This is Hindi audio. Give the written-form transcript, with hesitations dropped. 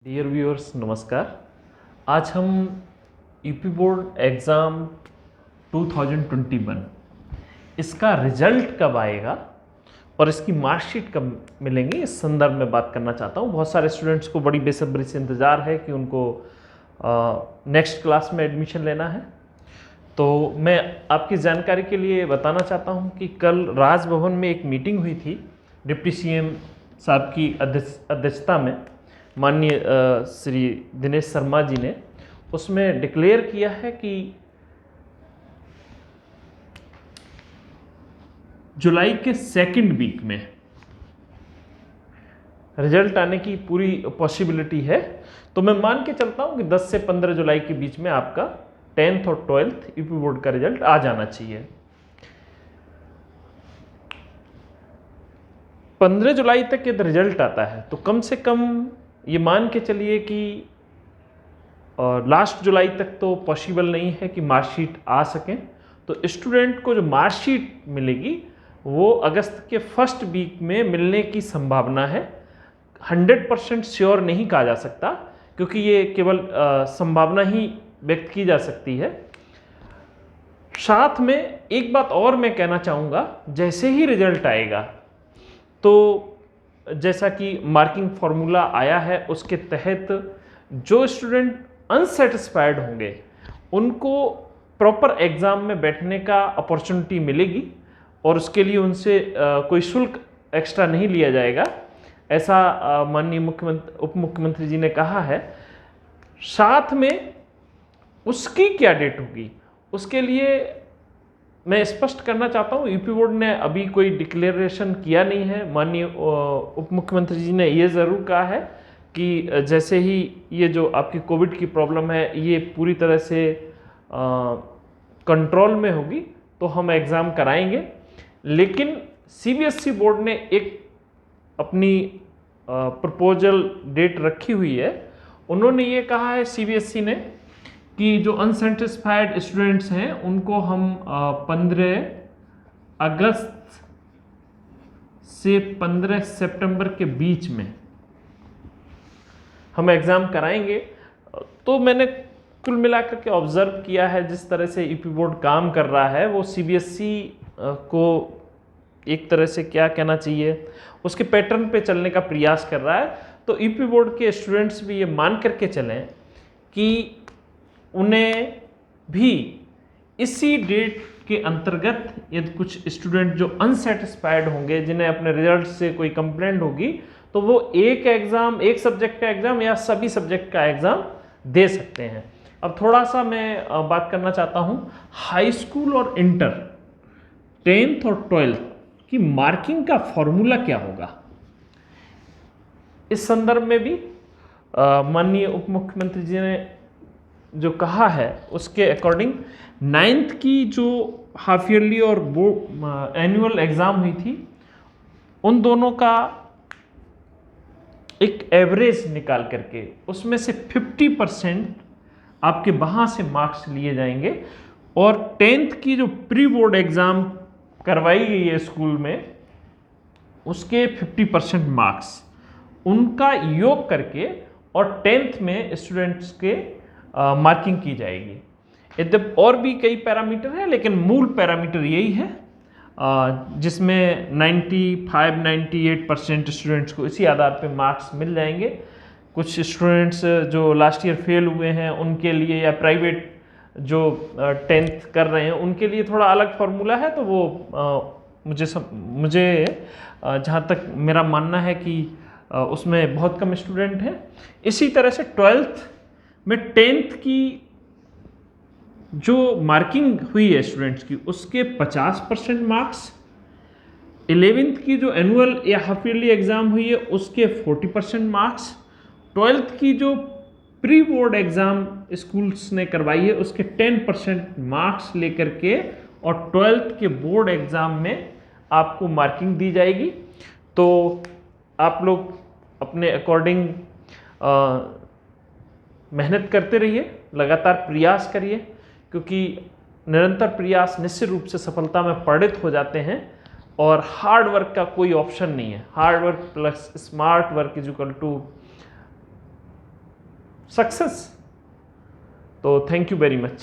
डियर व्यूअर्स नमस्कार। आज हम यूपी बोर्ड एग्ज़ाम 2021 इसका रिजल्ट कब आएगा और इसकी मार्कशीट कब मिलेंगी इस संदर्भ में बात करना चाहता हूँ। बहुत सारे स्टूडेंट्स को बड़ी बेसब्री से इंतज़ार है कि उनको नेक्स्ट क्लास में एडमिशन लेना है। तो मैं आपकी जानकारी के लिए बताना चाहता हूँ कि कल राजभवन में एक मीटिंग हुई थी डिप्टी सीएम साहब की अध्यक्षता में, माननीय श्री दिनेश शर्मा जी ने उसमें डिक्लेयर किया है कि जुलाई के सेकंड वीक में रिजल्ट आने की पूरी पॉसिबिलिटी है। तो मैं मान के चलता हूं कि 10 से 15 जुलाई के बीच में आपका 10th और 12th यूपी बोर्ड का रिजल्ट आ जाना चाहिए। 15 जुलाई तक यदि रिजल्ट आता है तो कम से कम ये मान के चलिए कि लास्ट जुलाई तक तो पॉसिबल नहीं है कि मार्कशीट आ सकें। तो स्टूडेंट को जो मार्कशीट मिलेगी वो अगस्त के फर्स्ट वीक में मिलने की संभावना है। 100% श्योर नहीं कहा जा सकता क्योंकि ये केवल संभावना ही व्यक्त की जा सकती है। साथ में एक बात और मैं कहना चाहूँगा, जैसे ही रिजल्ट आएगा तो जैसा कि मार्किंग फॉर्मूला आया है उसके तहत जो स्टूडेंट अनसेटिस्फाइड होंगे उनको प्रॉपर एग्ज़ाम में बैठने का अपॉर्चुनिटी मिलेगी और उसके लिए उनसे कोई शुल्क एक्स्ट्रा नहीं लिया जाएगा, ऐसा माननीय उप मुख्यमंत्री जी ने कहा है। साथ में उसकी क्या डेट होगी उसके लिए मैं स्पष्ट करना चाहता हूँ, यूपी बोर्ड ने अभी कोई डिक्लेरेशन किया नहीं है। माननीय उप मुख्यमंत्री जी ने ये ज़रूर कहा है कि जैसे ही ये जो आपकी कोविड की प्रॉब्लम है ये पूरी तरह से कंट्रोल में होगी तो हम एग्ज़ाम कराएंगे। लेकिन सीबीएसई बोर्ड ने एक अपनी प्रपोजल डेट रखी हुई है। उन्होंने ये कहा है सीबीएसई ने कि जो अनसेटिस्फाइड स्टूडेंट्स हैं उनको हम 15 अगस्त से 15 सितंबर के बीच में हम एग्ज़ाम कराएंगे। तो मैंने कुल मिलाकर के ऑब्ज़र्व किया है जिस तरह से यूपी बोर्ड काम कर रहा है वो सीबीएसई को एक तरह से क्या कहना चाहिए उसके पैटर्न पे चलने का प्रयास कर रहा है। तो यूपी बोर्ड के स्टूडेंट्स भी ये मान करके चलें कि उन्हें भी इसी डेट के अंतर्गत यदि कुछ स्टूडेंट जो अनसेटिस्फाइड होंगे जिन्हें अपने रिजल्ट से कोई कंप्लेंट होगी तो वो एक सब्जेक्ट का एग्ज़ाम या सभी सब्जेक्ट का एग्ज़ाम दे सकते हैं। अब थोड़ा सा मैं बात करना चाहता हूँ हाई स्कूल और इंटर 10th और 12th की मार्किंग का फॉर्मूला क्या होगा। इस संदर्भ में भी माननीय उप मुख्यमंत्री जी ने जो कहा है उसके अकॉर्डिंग 9th की जो हाफ ईयरली और एनुअल एग्ज़ाम हुई थी उन दोनों का एक एवरेज निकाल करके उसमें से 50% आपके वहाँ से मार्क्स लिए जाएंगे और 10th की जो प्री बोर्ड एग्ज़ाम करवाई गई है स्कूल में उसके 50% मार्क्स उनका योग करके और 10th में स्टूडेंट्स के मार्किंग की जाएगी। यद्यप और भी कई पैरामीटर हैं लेकिन मूल पैरामीटर यही है जिसमें 95-98% स्टूडेंट्स को इसी आधार पे मार्क्स मिल जाएंगे। कुछ स्टूडेंट्स जो लास्ट ईयर फेल हुए हैं उनके लिए या प्राइवेट जो 10th कर रहे हैं उनके लिए थोड़ा अलग फार्मूला है। तो वो मुझे जहाँ तक मेरा मानना है कि उसमें बहुत कम स्टूडेंट हैं। इसी तरह से 12th में 10th की जो मार्किंग हुई है स्टूडेंट्स की उसके 50% मार्क्स, 11th की जो एनुअल या हाफ ईयरली एग्ज़ाम हुई है उसके 40% मार्क्स, 12th की जो प्री बोर्ड एग्ज़ाम स्कूल्स ने करवाई है उसके 10% मार्क्स लेकर के और 12th के बोर्ड एग्ज़ाम में आपको मार्किंग दी जाएगी। तो आप लोग अपने अकॉर्डिंग मेहनत करते रहिए, लगातार प्रयास करिए क्योंकि निरंतर प्रयास निश्चित रूप से सफलता में परिणत हो जाते हैं और हार्ड वर्क का कोई ऑप्शन नहीं है। Hard work plus smart work is equal to success. तो थैंक यू वेरी मच।